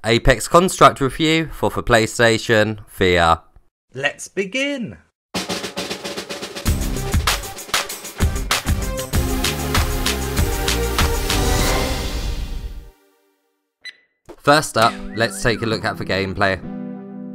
Apex Construct review for PlayStation VR. Let's begin! First up, let's take a look at the gameplay.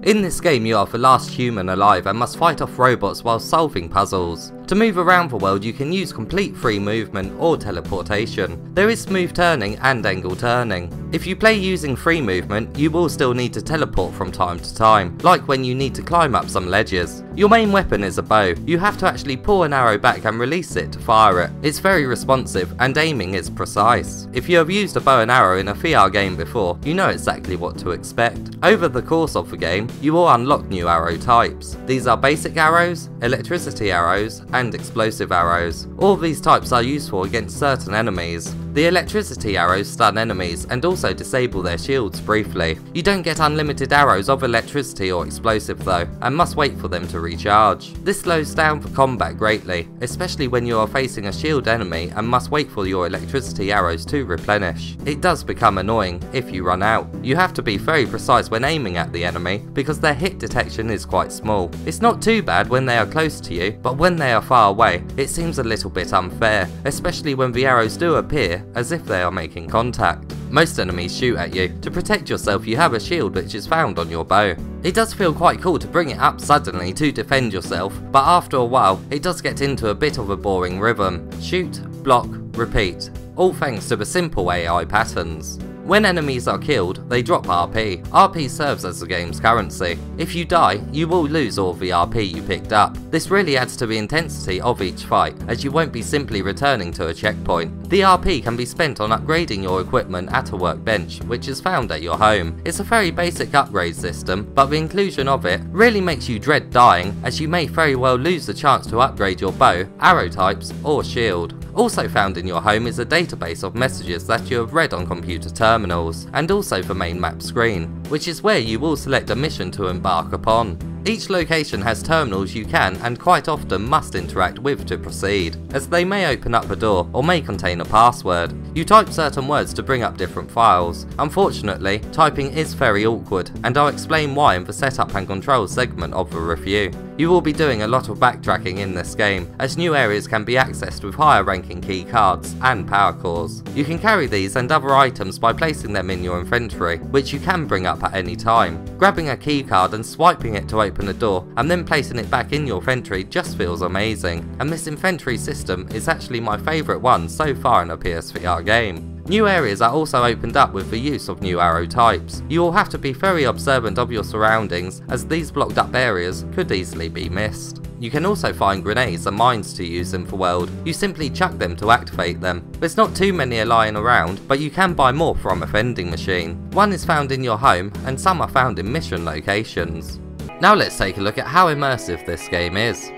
In this game you are the last human alive and must fight off robots while solving puzzles. To move around the world you can use complete free movement or teleportation. There is smooth turning and angle turning. If you play using free movement, you will still need to teleport from time to time, like when you need to climb up some ledges. Your main weapon is a bow. You have to actually pull an arrow back and release it to fire it. It's very responsive and aiming is precise. If you have used a bow and arrow in a VR game before, you know exactly what to expect. Over the course of the game, you will unlock new arrow types. These are basic arrows, electricity arrows, and explosive arrows. All these types are useful against certain enemies. The electricity arrows stun enemies and also disable their shields briefly. You don't get unlimited arrows of electricity or explosive though, and must wait for them to recharge. This slows down the combat greatly, especially when you are facing a shield enemy and must wait for your electricity arrows to replenish. It does become annoying if you run out. You have to be very precise when aiming at the enemy because their hit detection is quite small. It's not too bad when they are close to you, but when they are far away, it seems a little bit unfair, especially when the arrows do appear as if they are making contact. Most enemies shoot at you. To protect yourself you have a shield which is found on your bow. It does feel quite cool to bring it up suddenly to defend yourself, but after a while it does get into a bit of a boring rhythm. Shoot, block, repeat, all thanks to the simple AI patterns. When enemies are killed, they drop RP. RP serves as the game's currency. If you die, you will lose all the RP you picked up. This really adds to the intensity of each fight, as you won't be simply returning to a checkpoint. The RP can be spent on upgrading your equipment at a workbench, which is found at your home. It's a very basic upgrade system, but the inclusion of it really makes you dread dying, as you may very well lose the chance to upgrade your bow, arrow types, or shield. Also found in your home is a database of messages that you have read on computer terminals, and also the main map screen, which is where you will select a mission to embark upon. Each location has terminals you can and quite often must interact with to proceed, as they may open up a door or may contain a password. You type certain words to bring up different files. Unfortunately, typing is very awkward, and I'll explain why in the setup and control segment of the review. You will be doing a lot of backtracking in this game, as new areas can be accessed with higher ranking key cards and power cores. You can carry these and other items by placing them in your inventory, which you can bring up at any time. Grabbing a key card and swiping it to open a door and then placing it back in your inventory just feels amazing, and this inventory system is actually my favourite one so far in a PSVR game. New areas are also opened up with the use of new arrow types. You will have to be very observant of your surroundings, as these blocked up areas could easily be missed. You can also find grenades and mines to use in the world. You simply chuck them to activate them. There's not too many lying around, but you can buy more from a vending machine. One is found in your home and some are found in mission locations. Now let's take a look at how immersive this game is.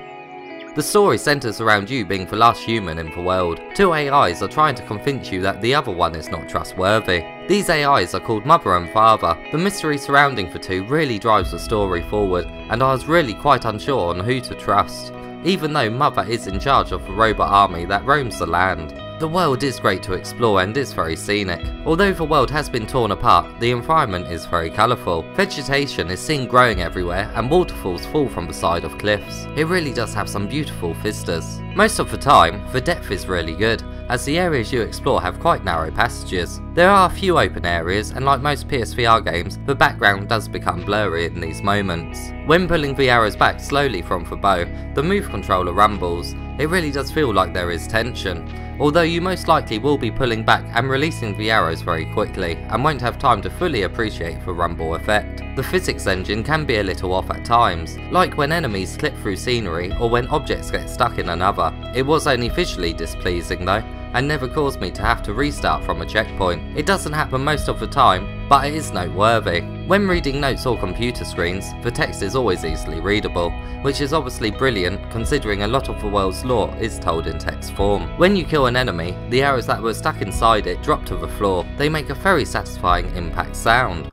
The story centres around you being the last human in the world. Two AIs are trying to convince you that the other one is not trustworthy. These AIs are called Mother and Father. The mystery surrounding the two really drives the story forward, and I was really quite unsure on who to trust, even though Mother is in charge of the robot army that roams the land. The world is great to explore and is very scenic. Although the world has been torn apart, the environment is very colourful. Vegetation is seen growing everywhere and waterfalls fall from the side of cliffs. It really does have some beautiful vistas. Most of the time, the depth is really good, as the areas you explore have quite narrow passages. There are a few open areas, and like most PSVR games, the background does become blurry in these moments. When pulling the arrows back slowly from the bow, the move controller rumbles. It really does feel like there is tension, although you most likely will be pulling back and releasing the arrows very quickly, and won't have time to fully appreciate the rumble effect. The physics engine can be a little off at times, like when enemies slip through scenery or when objects get stuck in another. It was only visually displeasing though, and never caused me to have to restart from a checkpoint. It doesn't happen most of the time, but it is noteworthy. When reading notes or computer screens, the text is always easily readable, which is obviously brilliant considering a lot of the world's lore is told in text form. When you kill an enemy, the arrows that were stuck inside it drop to the floor. They make a very satisfying impact sound.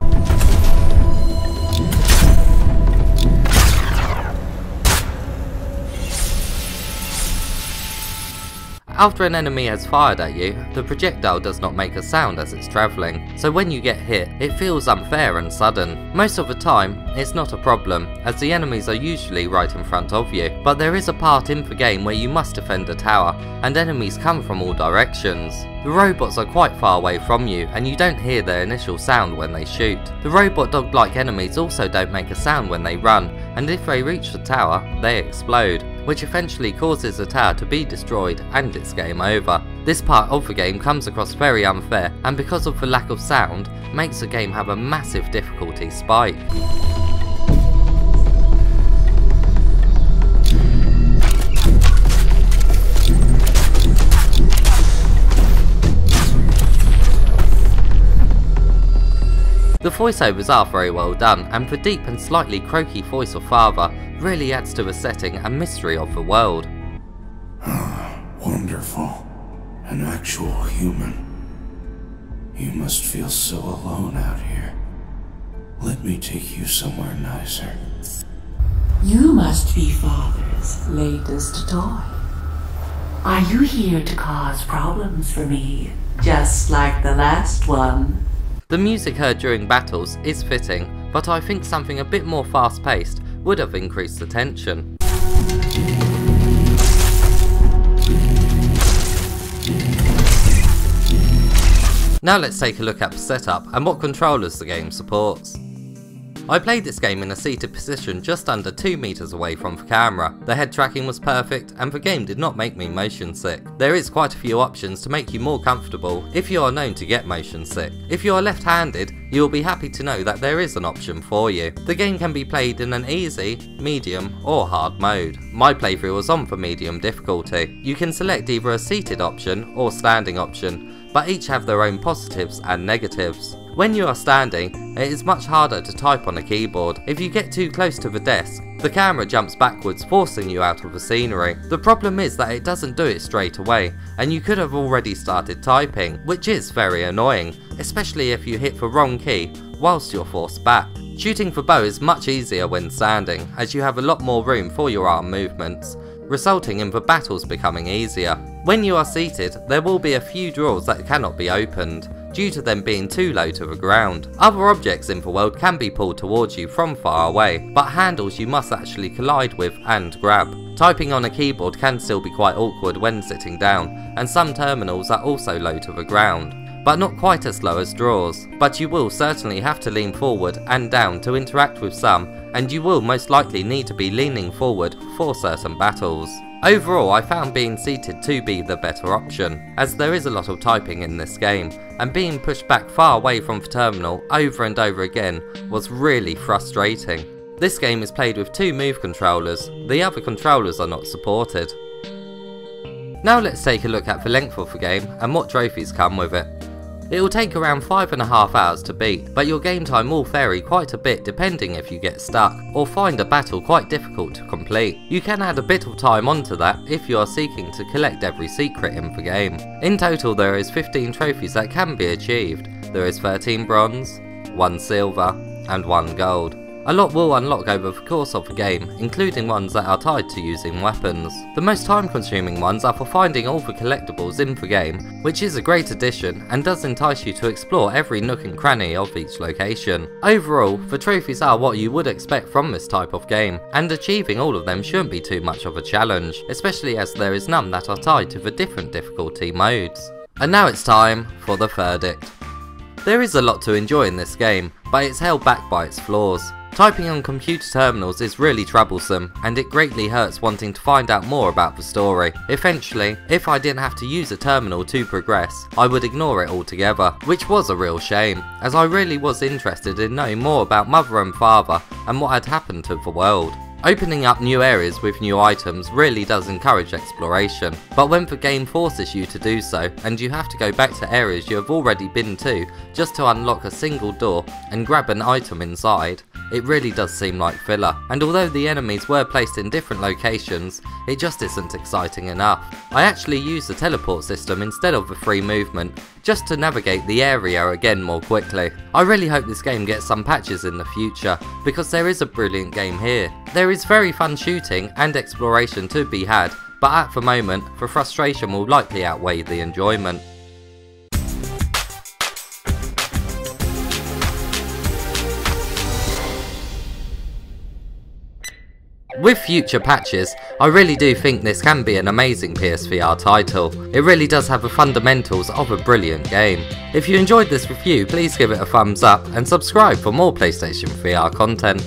After an enemy has fired at you, the projectile does not make a sound as it's travelling, so when you get hit, it feels unfair and sudden. Most of the time, it's not a problem, as the enemies are usually right in front of you, but there is a part in the game where you must defend a tower, and enemies come from all directions. The robots are quite far away from you, and you don't hear their initial sound when they shoot. The robot dog-like enemies also don't make a sound when they run, and if they reach the tower, they explode, which eventually causes the tower to be destroyed and it's game over. This part of the game comes across very unfair, and because of the lack of sound, makes the game have a massive difficulty spike. The voiceovers are very well done, and the deep and slightly croaky voice of Father really adds to the setting and mystery of the world. Wonderful. An actual human. You must feel so alone out here. Let me take you somewhere nicer. You must be Father's latest toy. Are you here to cause problems for me, just like the last one? The music heard during battles is fitting, but I think something a bit more fast-paced would have increased the tension. Now let's take a look at the setup and what controllers the game supports. I played this game in a seated position just under 2 meters away from the camera. The head tracking was perfect and the game did not make me motion sick. There is quite a few options to make you more comfortable if you are known to get motion sick. If you are left-handed, you will be happy to know that there is an option for you. The game can be played in an easy, medium or hard mode. My playthrough was on for medium difficulty. You can select either a seated option or standing option, but each have their own positives and negatives. When you are standing, it is much harder to type on a keyboard. If you get too close to the desk, the camera jumps backwards, forcing you out of the scenery. The problem is that it doesn't do it straight away, and you could have already started typing, which is very annoying, especially if you hit the wrong key whilst you're forced back. Shooting the bow is much easier when standing, as you have a lot more room for your arm movements, resulting in the battles becoming easier. When you are seated, there will be a few drawers that cannot be opened, due to them being too low to the ground. Other objects in the world can be pulled towards you from far away, but handles you must actually collide with and grab. Typing on a keyboard can still be quite awkward when sitting down, and some terminals are also low to the ground, but not quite as low as drawers. But you will certainly have to lean forward and down to interact with some, and you will most likely need to be leaning forward for certain battles. Overall, I found being seated to be the better option, as there is a lot of typing in this game, and being pushed back far away from the terminal over and over again was really frustrating. This game is played with 2 move controllers, the other controllers are not supported. Now let's take a look at the length of the game and what trophies come with it. It will take around 5.5 hours to beat, but your game time will vary quite a bit depending if you get stuck, or find a battle quite difficult to complete. You can add a bit of time onto that if you are seeking to collect every secret in the game. In total there is 15 trophies that can be achieved. There is 13 bronze, 1 silver, and 1 gold. A lot will unlock over the course of the game, including ones that are tied to using weapons. The most time-consuming ones are for finding all the collectibles in the game, which is a great addition and does entice you to explore every nook and cranny of each location. Overall, the trophies are what you would expect from this type of game, and achieving all of them shouldn't be too much of a challenge, especially as there is none that are tied to the different difficulty modes. And now it's time for the verdict. There is a lot to enjoy in this game, but it's held back by its flaws. Typing on computer terminals is really troublesome, and it greatly hurts wanting to find out more about the story. Eventually, if I didn't have to use a terminal to progress, I would ignore it altogether, which was a real shame, as I really was interested in knowing more about Mother and Father and what had happened to the world. Opening up new areas with new items really does encourage exploration, but when the game forces you to do so, and you have to go back to areas you have already been to just to unlock a single door and grab an item inside, it really does seem like filler. And although the enemies were placed in different locations, it just isn't exciting enough. I actually used the teleport system instead of the free movement, just to navigate the area again more quickly. I really hope this game gets some patches in the future, because there is a brilliant game here. There is very fun shooting and exploration to be had, but at the moment, the frustration will likely outweigh the enjoyment. With future patches, I really do think this can be an amazing PSVR title. It really does have the fundamentals of a brilliant game. If you enjoyed this review, please give it a thumbs up and subscribe for more PlayStation VR content.